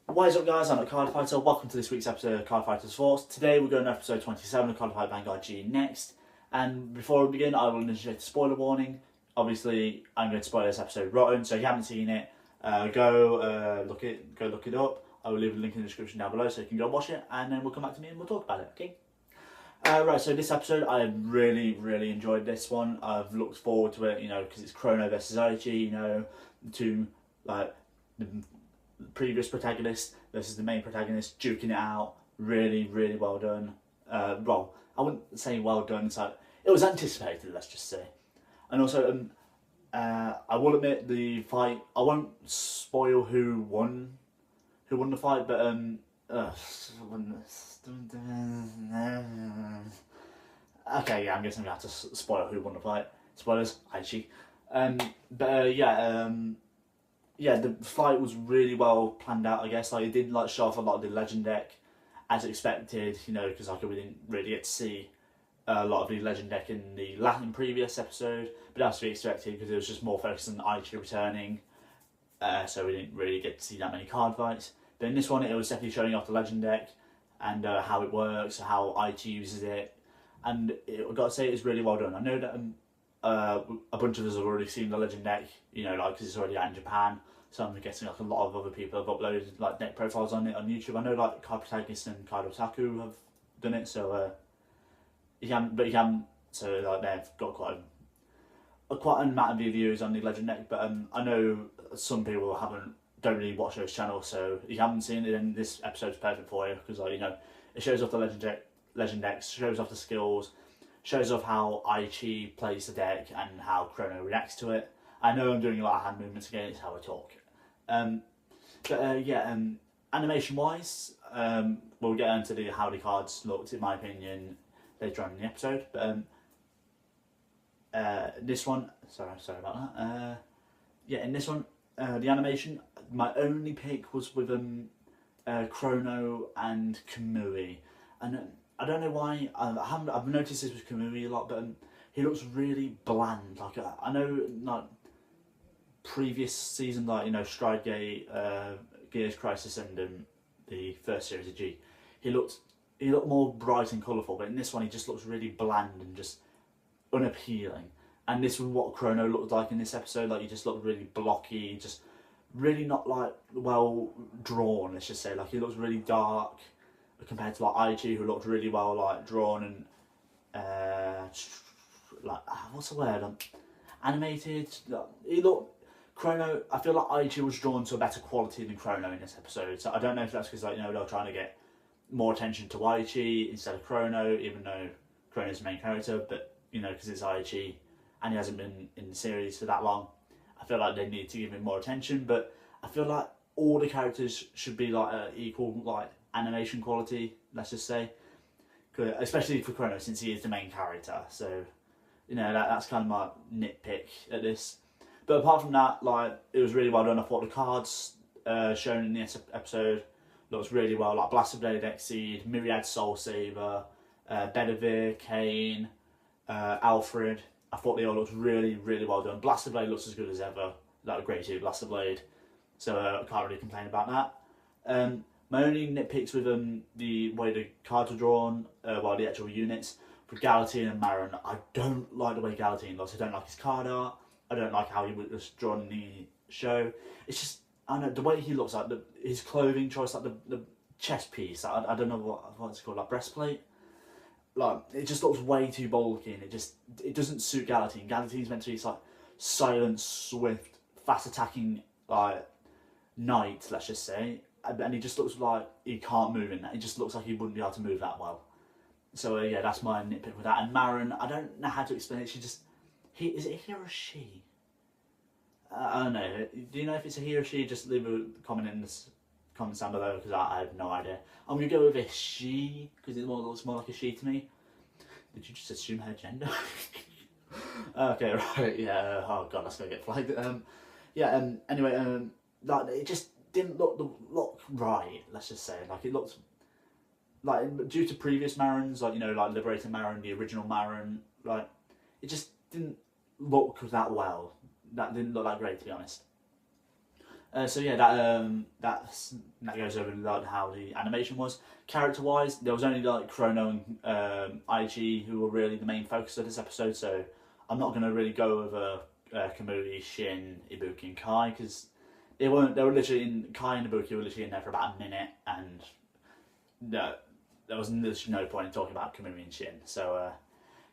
What is up, guys? I'm at CardFighter. Welcome to this week's episode of CardFighter's Thoughts. Today we're going to episode 27 of CardFight Vanguard G next. And before we begin, I will initiate a spoiler warning. Obviously, I'm going to spoil this episode rotten, so if you haven't seen it, go look it up. I will leave a link in the description down below so you can go watch it, and then we'll come back to me and we'll talk about it, okay? Right, so this episode, I really enjoyed this one. I've looked forward to it, because it's Chrono versus Aichi, two, like, the previous protagonist versus the main protagonist, duking it out. Really well done. Well, I wouldn't say well done, it's like, it was anticipated, let's just say. And also, I will admit the fight, I won't spoil who won the fight, but, okay, yeah, I'm guessing I'm gonna have to spoil who won the fight. Spoilers, Aichi. Yeah, the fight was really well planned out, I guess. Like, it did show off a lot of the legend deck, as expected, because we didn't really get to see a lot of the legend deck in the previous episode, but that's to be expected because it was just more focused on Aichi returning, so we didn't really get to see that many card fights. But in this one, it was definitely showing off the legend deck and how it works, how Aichi uses it, and I've got to say it's really well done. I know that a bunch of us have already seen the legend deck, because it's already out in Japan. So I'm guessing a lot of other people have uploaded deck profiles on it on YouTube. I know Card Protagonist and Card Otaku have done it, so you can. So they've got quite an amount of views on the legend deck. But I know some people don't really watch those channels, so if you haven't seen it, then this episode's perfect for you because it shows off the legend decks, shows off the skills, shows off how Aichi plays the deck and how Chrono reacts to it. I know I'm doing a lot of hand movements again, it's how I talk. Animation wise, we'll get into how the cards looked, in my opinion, later on in the episode. But this one, sorry about that. In this one, the animation, my only pick was with Chrono and Kamui, and I don't know why. I've noticed this with Kamui a lot, but he looks really bland. I know previous season, Stride Gate, Gears Crisis, and the first series of G, he looked more bright and colourful. But in this one, he just looks really bland and just unappealing. And this was what Chrono looked like in this episode. He just looked really blocky, just really not well drawn. Let's just say he looks really dark compared to Aichi, who looked really well drawn and what's the word? Animated. He looked. Chrono, I feel like Aichi was drawn to a better quality than Chrono in this episode. So I don't know if that's because they're trying to get more attention to Aichi instead of Chrono, even though Chrono's the main character. But because it's Aichi and he hasn't been in the series for that long, I feel like they need to give him more attention. But I feel like all the characters should be equal animation quality. Let's just say, especially for Chrono since he is the main character. So that's kind of my nitpick at this. But apart from that, it was really well done. I thought the cards shown in this episode looks really well, Blaster Blade Exceed, Myriad Soul Saver, Bedivere, Kane, Alfred. I thought they all looked really well done. Blaster Blade looks as good as ever. Great too, Blaster Blade. So I can't really complain about that. My only nitpicks with the way the cards were drawn, the actual units, for Galatine and Marin, I don't like the way Galatine looks. I don't like his card art. I don't like how he was drawn in the show. It's just, I don't know, the way he looks, his clothing choice, the chest piece, I don't know what it's called, breastplate. It just looks way too bulky, and it doesn't suit Galatine. Galatine's meant to be silent, swift, fast attacking, knight, let's just say. And he just looks like he can't move in that. It just looks like he wouldn't be able to move that well. So yeah, that's my nitpick with that. And Marin, I don't know how to explain it. Is it he or she? I don't know. Do you know if it's a he or she? Just leave a comment in the comments down below because I have no idea. I'm going to go with a she because it looks more like a she to me. Did you just assume her gender? Okay, right, yeah. Oh god, that's going to get flagged. Anyway, it just didn't look right, let's just say. It looked due to previous Marins, Liberator Marin, the original Marin, it just didn't look that well. That didn't look that great, to be honest. So yeah, And that goes over like how the animation was. Character-wise, there was only like Chrono and Aichi who were really the main focus of this episode, so I'm not going to really go over Kamui, Shin, Ibuki and Kai, because they were literally in, Kai and Ibuki were literally in there for about a minute, and no, there was literally no point in talking about Kamui and Shin. So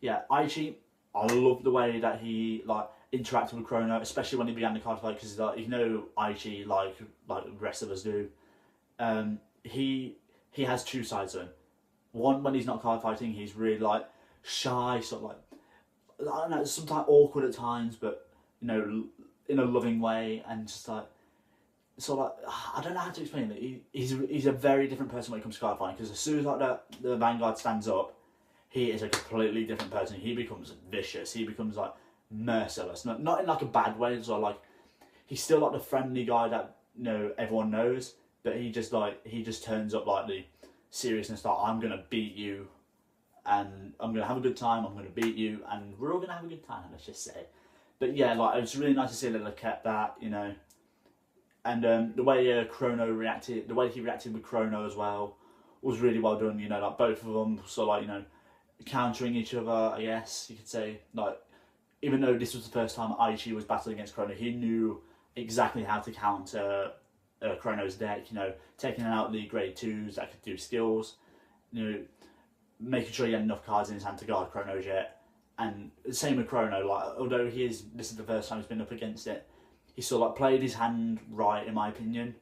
yeah, Aichi, I love the way that he like interacted with Chrono, especially when he began the card fight, because like, you know, Aichi, like the rest of us do, he has two sides to him. One, when he's not card fighting, he's really like shy, sort of like, I don't know, sometimes awkward at times, but you know, in a loving way, and just like, sort of like, I don't know how to explain it. He's a very different person when it comes to card fighting, because as soon as like the Vanguard stands up, he is a completely different person. He becomes vicious. He becomes like merciless, not in like a bad way. So like, he's still like the friendly guy that, you know, everyone knows, but he just turns up like the seriousness, like, I'm gonna beat you, and I'm gonna have a good time. I'm gonna beat you, and we're all gonna have a good time. Let's just say. But yeah, like, it's really nice to see that they kept that, you know, and the way Chrono reacted, the way he reacted with Chrono as well, was really well done. You know, like both of them, so like, you know, countering each other, I guess you could say. Like, even though this was the first time Aichi was battling against Chrono, he knew exactly how to counter Chrono's deck. You know, taking out the grade 2s that could do skills, you know, making sure he had enough cards in his hand to guard Chrono's jet. And the same with Chrono, like, although this is the first time he's been up against it, he sort of like played his hand right, in my opinion,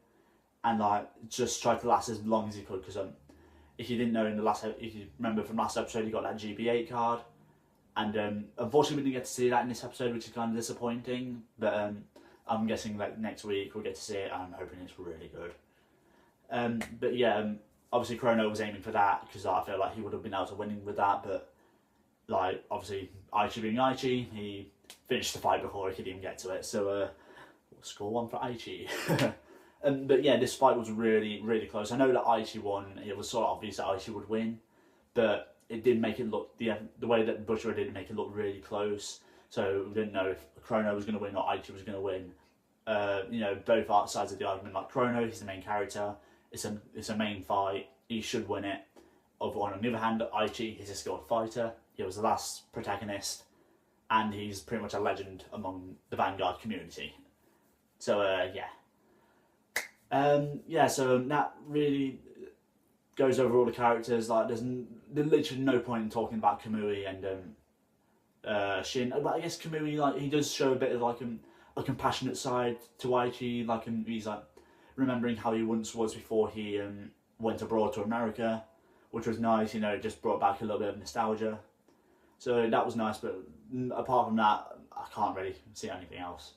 and like just tried to last as long as he could. Because if you didn't know, if you remember from last episode, he got that GB8 card, and unfortunately we didn't get to see that in this episode, which is kind of disappointing. But I'm guessing like next week we'll get to see it, and I'm hoping it's really good. But yeah, obviously Chrono was aiming for that, because I feel like he would have been able to win with that. But like, obviously Aichi being Aichi, he finished the fight before he could even get to it. So score 1 for Aichi. But yeah, this fight was really, really close. I know that Aichi won. It was sort of obvious that Aichi would win, but it did make it look, the way that Butcher did make it look really close. So we didn't know if Chrono was going to win or Aichi was going to win. You know, both sides of the argument. Like Chrono, he's the main character. It's a main fight. He should win it. On the other hand, Aichi, he's a skilled fighter. He was the last protagonist, and he's pretty much a legend among the Vanguard community. So yeah. Yeah, so that really goes over all the characters. Like, there's literally no point in talking about Kamui and Shin. But I guess Kamui, like, he does show a bit of like a compassionate side to Aichi. Like, he's like remembering how he once was before he went abroad to America, which was nice. You know, it just brought back a little bit of nostalgia. So that was nice. But apart from that, I can't really see anything else.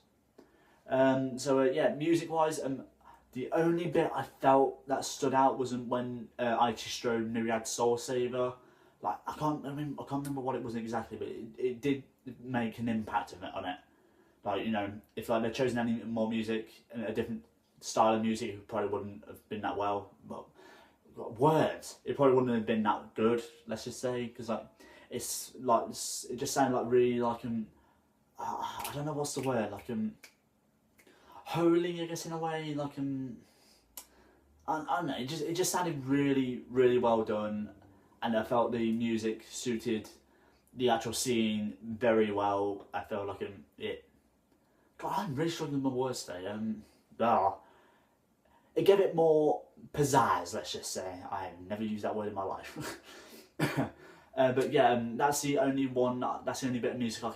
So yeah, music-wise, the only bit I felt that stood out wasn't when Aichi strode Myriad Soul Saver. Like, I can't remember what it was exactly, but it did make an impact on it. Like, you know, if like they'd chosen any more music, a different style of music, it probably wouldn't have been that well. But words, it probably wouldn't have been that good. Let's just say, because like it just sounded like really like I don't know what's the word, like holy, I guess, in a way, like I don't know, it just sounded really, really well done, and I felt the music suited the actual scene very well. I felt like God, I'm really struggling with my words today. It gave it more pizzazz, let's just say. I have never used that word in my life. But yeah, that's the only bit of music I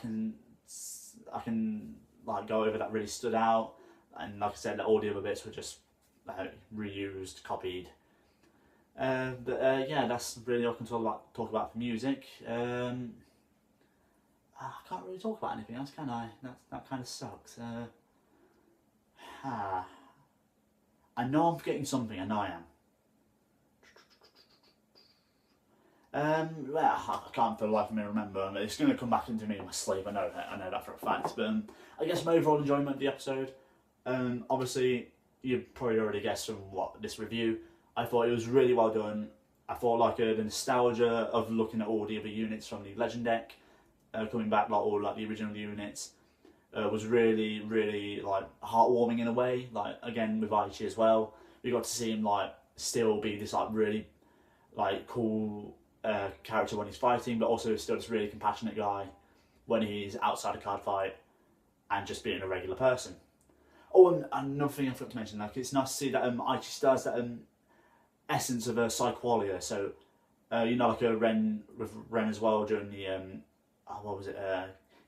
can like go over that really stood out. And like I said, all the other bits were just reused, copied. But yeah, that's really all I can talk about for music. I can't really talk about anything else, can I? That kind of sucks. I know I'm forgetting something. I know I am. Well, I can't for the life of me remember. It's going to come back into me in my sleep. I know that for a fact. But I guess my overall enjoyment of the episode. Obviously, you probably already guessed from this review. I thought it was really well done. I thought like the nostalgia of looking at all the other units from the Legend deck, coming back, like all like the original units, was really, really like heartwarming in a way. Like again with Aichi as well, we got to see him like still be this like really like cool character when he's fighting, but also still this really compassionate guy when he's outside a card fight and just being a regular person. Oh, and another thing I forgot to mention, like it's nice to see that Aichi stars that essence of a Psyqualia. So you know, like a Ren with Ren as well during the what was it,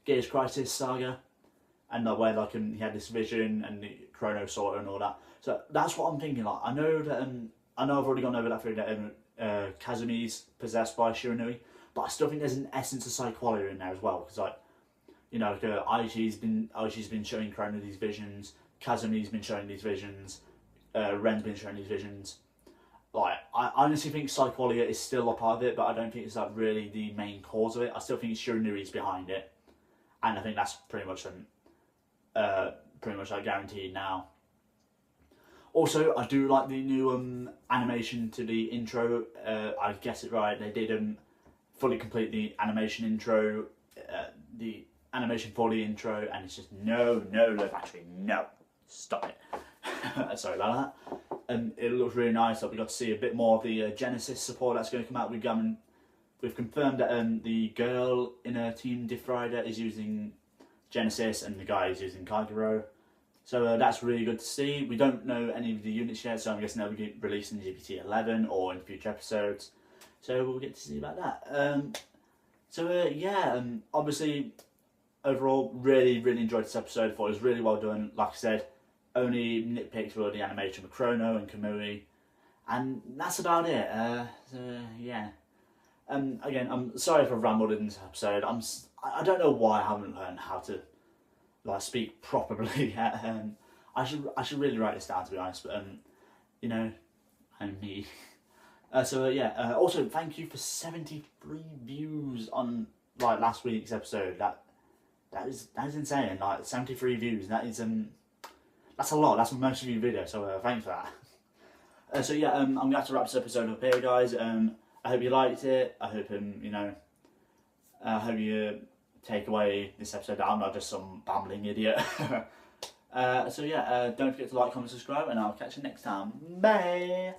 Gears Crisis saga, and where like he had this vision and the Chrono saw it and all that. So that's what I'm thinking. Like I know that I know I've already gone over that through that Kazumi's possessed by Shiranui, but I still think there's an essence of Psyqualia in there as well, because like, you know, like Aichi's been showing Chrono these visions, Kazumi's been showing these visions, Ren's been showing these visions. Like I honestly think Psyqualia is still a part of it, but I don't think it's like really the main cause of it. I still think Shiranui's behind it, and I think that's pretty much like guaranteed now. Also, I do like the new animation to the intro. I guess it right. They did fully complete the animation intro, the animation for the intro, and it's just no, actually no, stop it. Sorry about that. It looks really nice. Like we got to see a bit more of the Genesis support that's going to come out. We've confirmed that the girl in her team Diff Rider is using Genesis, and the guy is using Kagero. So that's really good to see. We don't know any of the units yet, so I'm guessing they'll be released in GPT 11 or in future episodes. So we'll get to see about that. Obviously, overall, really enjoyed this episode. I thought it was really well done. Like I said, only nitpicks were the animation with Chrono and Kamui, and that's about it. Again, I'm sorry if I've rambled in this episode. I don't know why I haven't learned how to like speak properly. I should really write this down, to be honest. But you know, I'm me. Also, thank you for 73 views on like last week's episode. That is insane. Like 73 views. That's a lot. That's most of your video. So thanks for that. I'm gonna have to wrap this episode up here, guys. I hope you liked it. I hope I hope you take away this episode that I'm not just some babbling idiot. Don't forget to like, comment, subscribe, and I'll catch you next time. Bye!